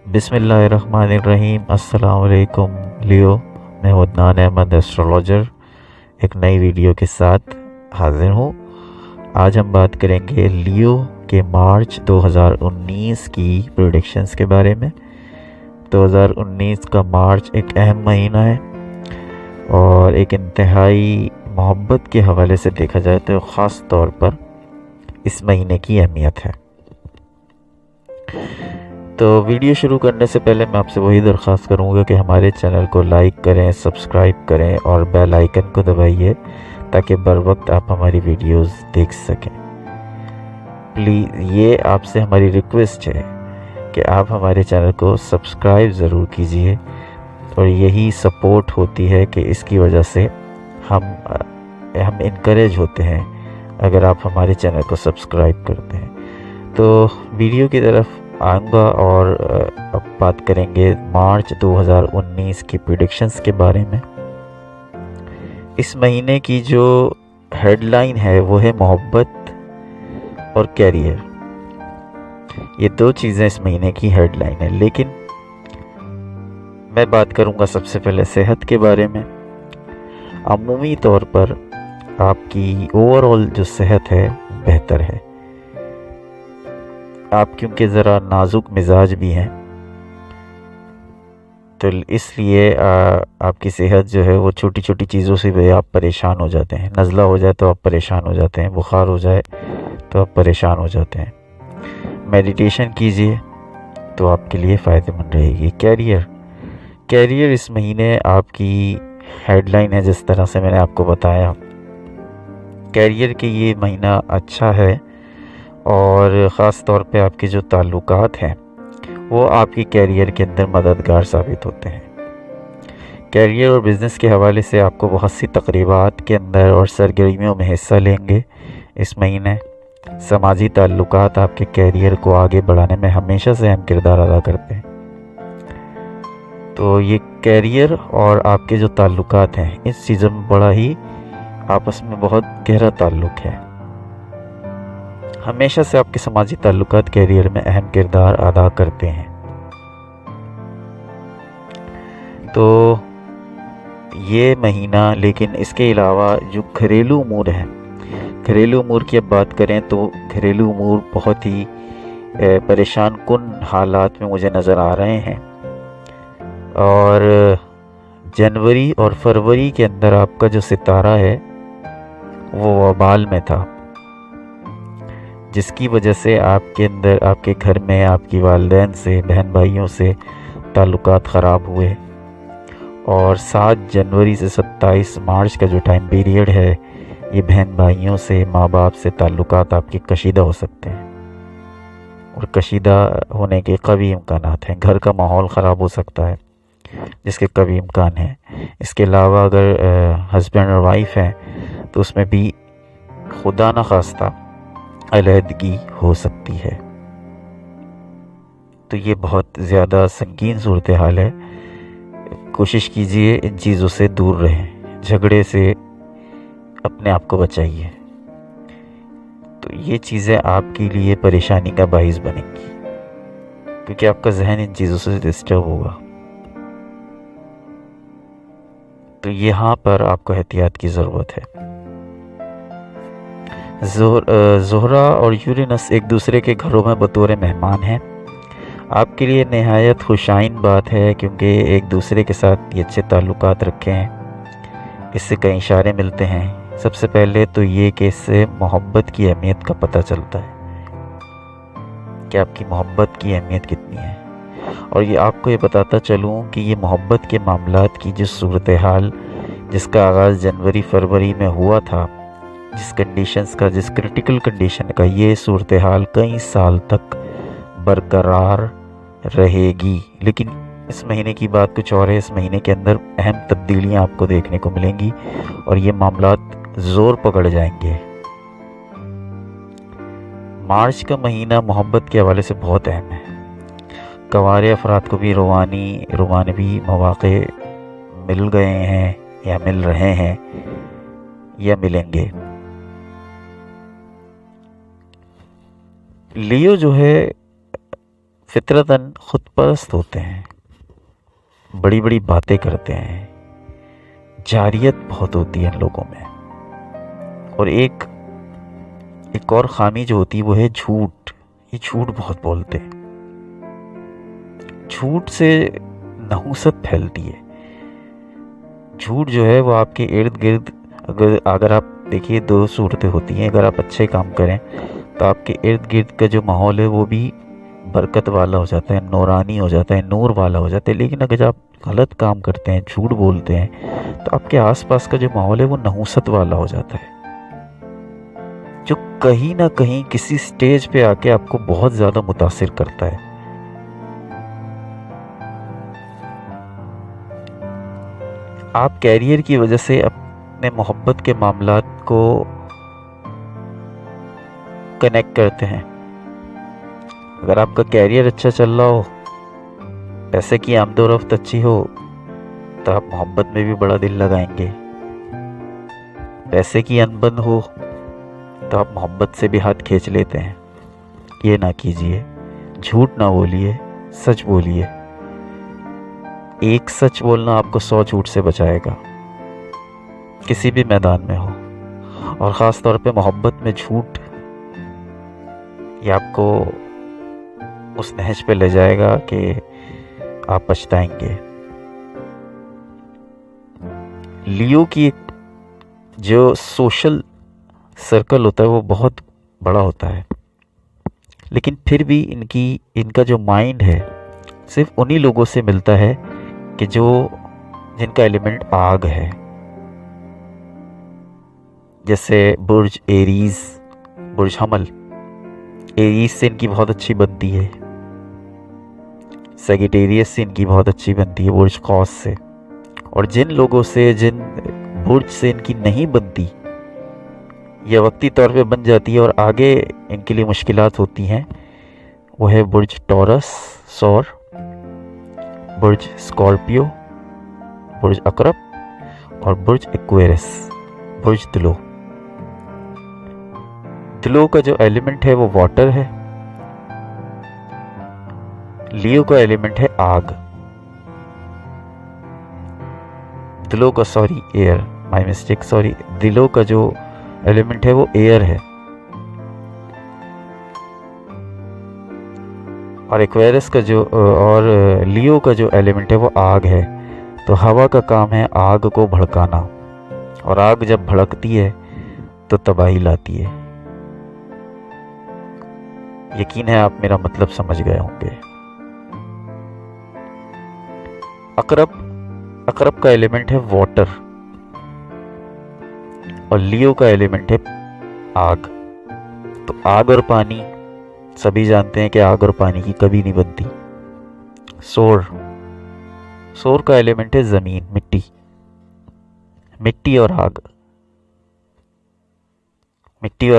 बिस्मिल्लाहिर्रहमानिर्रहीम। अस्सलाम वालेकुम लियो। मैं अदनान अहमद एस्ट्रोलॉजर एक नई वीडियो के साथ हाजिर हूँ। आज हम बात करेंगे लियो के मार्च 2019 की प्रेडिक्शंस के बारे में। 2019 का मार्च एक अहम महीना है और एक इंतहाई मोहब्बत के हवाले से देखा जाए तो ख़ास तौर पर इस महीने की अहमियत है। तो वीडियो शुरू करने से पहले मैं आपसे वही दरख्वास्त करूँगा कि हमारे चैनल को लाइक करें, सब्सक्राइब करें और बेल आइकन को दबाइए ताकि बर वक्त आप हमारी वीडियोस देख सकें। प्लीज़ ये आपसे हमारी रिक्वेस्ट है कि आप हमारे चैनल को सब्सक्राइब ज़रूर कीजिए और यही सपोर्ट होती है कि इसकी वजह से हम इनकरेज होते हैं अगर आप हमारे चैनल को सब्सक्राइब करते हैं। तो वीडियो की तरफ आऊँगा और अब बात करेंगे मार्च 2019 की प्रेडिक्शंस के बारे में। इस महीने की जो हेडलाइन है वो है मोहब्बत और कैरियर। ये दो चीज़ें इस महीने की हेडलाइन है, लेकिन मैं बात करूँगा सबसे पहले सेहत के बारे में। अमूमी तौर पर आपकी ओवरऑल जो सेहत है बेहतर है। आप क्योंकि ज़रा नाजुक मिजाज भी हैं तो इसलिए आपकी सेहत जो है वो छोटी छोटी चीज़ों से भी आप परेशान हो जाते हैं। नज़ला हो जाए तो आप परेशान हो जाते हैं, बुखार हो जाए तो आप परेशान हो जाते हैं। मेडिटेशन कीजिए तो आपके लिए फ़ायदेमंद रहेगी। कैरियर इस महीने आपकी हेडलाइन है, जिस तरह से मैंने आपको बताया। कैरियर के ये महीना अच्छा है और ख़ास तौर पे आपके जो ताल्लुकात हैं वो आपकी कैरियर के अंदर मददगार साबित होते हैं। कैरियर और बिज़नेस के हवाले से आपको बहुत सी तकरीबात के अंदर और सरगर्मियों में हिस्सा लेंगे इस महीने। समाजी ताल्लुकात आपके कैरियर को आगे बढ़ाने में हमेशा से अहम किरदार अदा करते हैं। तो ये कैरियर और आपके जो ताल्लुकात हैं इस चीज़ों में बड़ा ही आपस में बहुत गहरा ताल्लुक़ है। हमेशा से आपके समाजी ताल्लुकात कैरियर में अहम किरदार अदा करते हैं। तो ये महीना, लेकिन इसके अलावा जो घरेलू अमूर हैं, घरेलू अमूर की अब बात करें तो घरेलू अमूर बहुत ही परेशान कुन हालात में मुझे नज़र आ रहे हैं। और जनवरी और फरवरी के अंदर आपका जो सितारा है वो वबाल में था, जिसकी वजह से आपके अंदर, आपके घर में आपकी वालिदैन से, बहन भाइयों से ताल्लुकात ख़राब हुए। और 7 जनवरी से 27 मार्च का जो टाइम पीरियड है ये बहन भाइयों से, माँ बाप से ताल्लुकात आपके कशीदा हो सकते हैं और कशीदा होने के कभी इम्कानात हैं। घर का माहौल ख़राब हो सकता है जिसके कभी इम्कान है। इसके अलावा अगर हस्बैंड और वाइफ हैं तो उसमें भी खुदा न खास्ता अलहदगी हो सकती है। तो ये बहुत ज़्यादा संगीन सूरत हाल है। कोशिश कीजिए इन चीज़ों से दूर रहें, झगड़े से अपने आप को बचाइए। तो ये चीज़ें आपके लिए परेशानी का बाइस बनेंगी क्योंकि आपका जहन इन चीज़ों से डिस्टर्ब होगा। तो यहाँ पर आपको एहतियात की ज़रूरत है। ज़ोहरा और यूरेनस एक दूसरे के घरों में बतौर मेहमान हैं। आपके लिए नहायत खुशाइन बात है क्योंकि एक दूसरे के साथ ये अच्छे ताल्लुकात रखे हैं। इससे कई इशारे मिलते हैं। सबसे पहले तो ये कि इससे मोहब्बत की अहमियत का पता चलता है कि आपकी मोहब्बत की अहमियत कितनी है। और ये आपको ये बताता चलूँ कि ये मोहब्बत के मामलात की जो सूरत हाल, जिसका आगाज़ जनवरी फरवरी में हुआ था, जिस कंडीशंस का, जिस क्रिटिकल कंडीशन का, ये सूरत हाल कई साल तक बरकरार रहेगी। लेकिन इस महीने की बात कुछ और है। इस महीने के अंदर अहम तब्दीलियाँ आपको देखने को मिलेंगी और ये मामलात ज़ोर पकड़ जाएंगे। मार्च का महीना मोहब्बत के हवाले से बहुत अहम है। कवारे अफराद को भी रोमानवी मौक़े मिल गए हैं या मिल रहे हैं या मिलेंगे। लियो जो है फितरतन खुदपरस्त होते हैं, बड़ी बड़ी बातें करते हैं, जारियत बहुत होती है इन लोगों में। और एक और खामी जो होती है वो है झूठ। ये झूठ बहुत बोलते हैं। झूठ से नहुसत फैलती है। झूठ जो है वो आपके इर्द गिर्द, अगर आप देखिए, दो सूरतें होती हैं। अगर आप अच्छे काम करें तो आपके इर्द गिर्द का जो माहौल है वो भी बरकत वाला हो जाता है, नूरानी हो जाता है, नूर वाला हो जाता है। लेकिन अगर आप गलत काम करते हैं, झूठ बोलते हैं, तो आपके आसपास का जो माहौल है वो नहुसत वाला हो जाता है, जो कहीं ना कहीं किसी स्टेज पे आके आपको बहुत ज्यादा मुतासिर करता है। आप कैरियर की वजह से अपने मोहब्बत के मामलात को कनेक्ट करते हैं। अगर आपका कैरियर अच्छा चल रहा हो, पैसे की आमदोरफ्त अच्छी हो, तो आप मोहब्बत में भी बड़ा दिल लगाएंगे। पैसे की अनबन हो तो आप मोहब्बत से भी हाथ खींच लेते हैं। ये ना कीजिए, झूठ ना बोलिए, सच बोलिए। एक सच बोलना आपको 100 झूठ से बचाएगा, किसी भी मैदान में हो। और ख़ास तौर पे मोहब्बत में झूठ, ये आपको उस नहज पे ले जाएगा कि आप पछताएंगे। लियो की जो सोशल सर्कल होता है वो बहुत बड़ा होता है, लेकिन फिर भी इनका जो माइंड है सिर्फ उन्हीं लोगों से मिलता है कि जिनका एलिमेंट आग है। जैसे बुर्ज एरीज, बुर्ज हमल, एरीज से इनकी बहुत अच्छी बनती है। सेगिटेरियस से इनकी बहुत अच्छी बनती है, बुर्ज कौस से। और जिन लोगों से, जिन बुर्ज से इनकी नहीं बनती या वक्ती तौर पे बन जाती है और आगे इनके लिए मुश्किलात होती हैं, वो है बुर्ज टॉरस, सौर, बुर्ज स्कॉर्पियो, बुर्ज अकरब और बुर्ज एक्वेरियस, बुर्ज तुलो। तुलो का जो एलिमेंट है वो वाटर है। लियो का एलिमेंट है आग। दिलो का, sorry, air, my mistake, sorry. दिलो का जो एलिमेंट है वो एयर है। और एक्वेरियस का जो, और लियो का जो एलिमेंट है वो आग है। तो हवा का काम है आग को भड़काना, और आग जब भड़कती है तो तबाही लाती है। यकीन है आप मेरा मतलब समझ गए होंगे। अकरब का एलिमेंट है वाटर और लियो का एलिमेंट है आग। तो आग और पानी, सभी जानते हैं कि आग और पानी की कभी नहीं बनती। सोर का एलिमेंट है जमीन, मिट्टी। मिट्टी और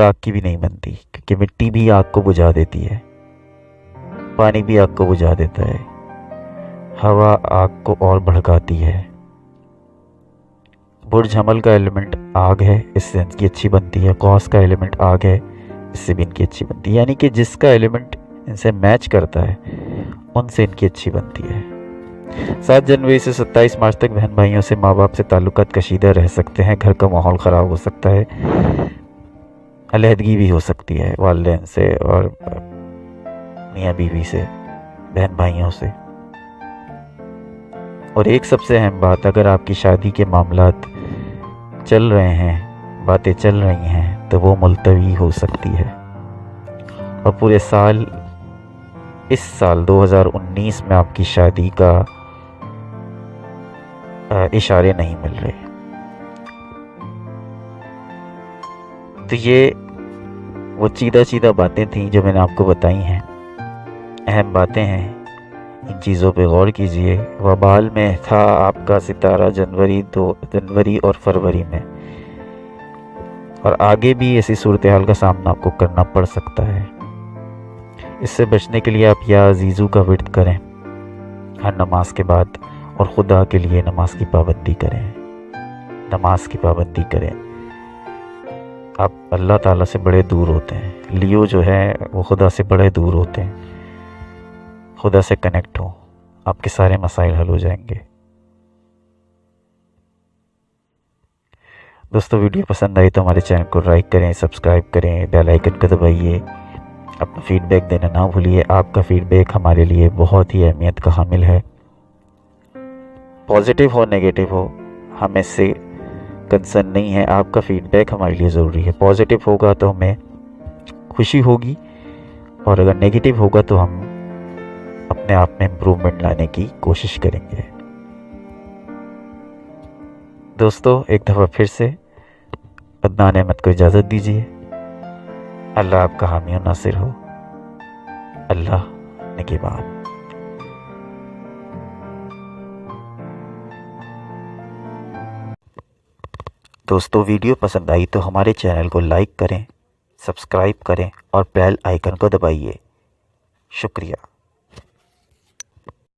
आग की भी नहीं बनती, क्योंकि मिट्टी भी आग को बुझा देती है, पानी भी आग को बुझा देता है, हवा आग को और भड़काती है। बुर्ज हमल का एलिमेंट आग है, इससे इनकी अच्छी बनती है। कौस का एलिमेंट आग है, इससे भी इनकी अच्छी बनती है। यानी कि जिसका एलिमेंट इनसे मैच करता है उनसे इनकी अच्छी बनती है। 7 जनवरी से 27 मार्च तक बहन भाइयों से, माँ बाप से ताल्लुकात कशीदा रह सकते हैं। घर का माहौल ख़राब हो सकता है, अलहदगी भी हो सकती है वालिदैन से और मियाँ बीवी से, बहन भाइयों से। और एक सबसे अहम बात, अगर आपकी शादी के मामलात चल रहे हैं, बातें चल रही हैं, तो वो मुलतवी हो सकती है। और पूरे साल, इस साल 2019 में आपकी शादी का इशारे नहीं मिल रहे। तो ये वो चीदा बातें थीं जो मैंने आपको बताई हैं, अहम बातें हैं। इन चीज़ों पे गौर कीजिए। वबाल में था आपका सितारा जनवरी और फरवरी में, और आगे भी ऐसी सूरत हाल का सामना आपको करना पड़ सकता है। इससे बचने के लिए आप या अजीज़ू का विर्द करें हर नमाज के बाद, और खुदा के लिए नमाज की पाबंदी करें। आप अल्लाह ताला से बड़े दूर होते हैं। लियो जो है वो खुदा से बड़े दूर होते हैं। खुदा से कनेक्ट हों, आपके सारे मसाइल हल हो जाएंगे। दोस्तों वीडियो पसंद आई तो हमारे चैनल को लाइक करें, सब्सक्राइब करें, बेल आइकन को दबाइए। अपना फीडबैक देना ना भूलिए। आपका फीडबैक हमारे लिए बहुत ही अहमियत का हामिल है। पॉजिटिव हो नेगेटिव हो, हमें इससे कंसर्न नहीं है। आपका फीडबैक हमारे लिए ज़रूरी है। पॉजिटिव होगा तो हमें खुशी होगी, और अगर नेगेटिव होगा तो हम अपने आप में इम्प्रूवमेंट लाने की कोशिश करेंगे। दोस्तों एक दफ़ा फिर से अदनान अहमद को इजाज़त दीजिए। अल्लाह आपका हामी और नासिर हो। अल्लाह निगहबान। दोस्तों वीडियो पसंद आई तो हमारे चैनल को लाइक करें, सब्सक्राइब करें और बेल आइकन को दबाइए। शुक्रिया।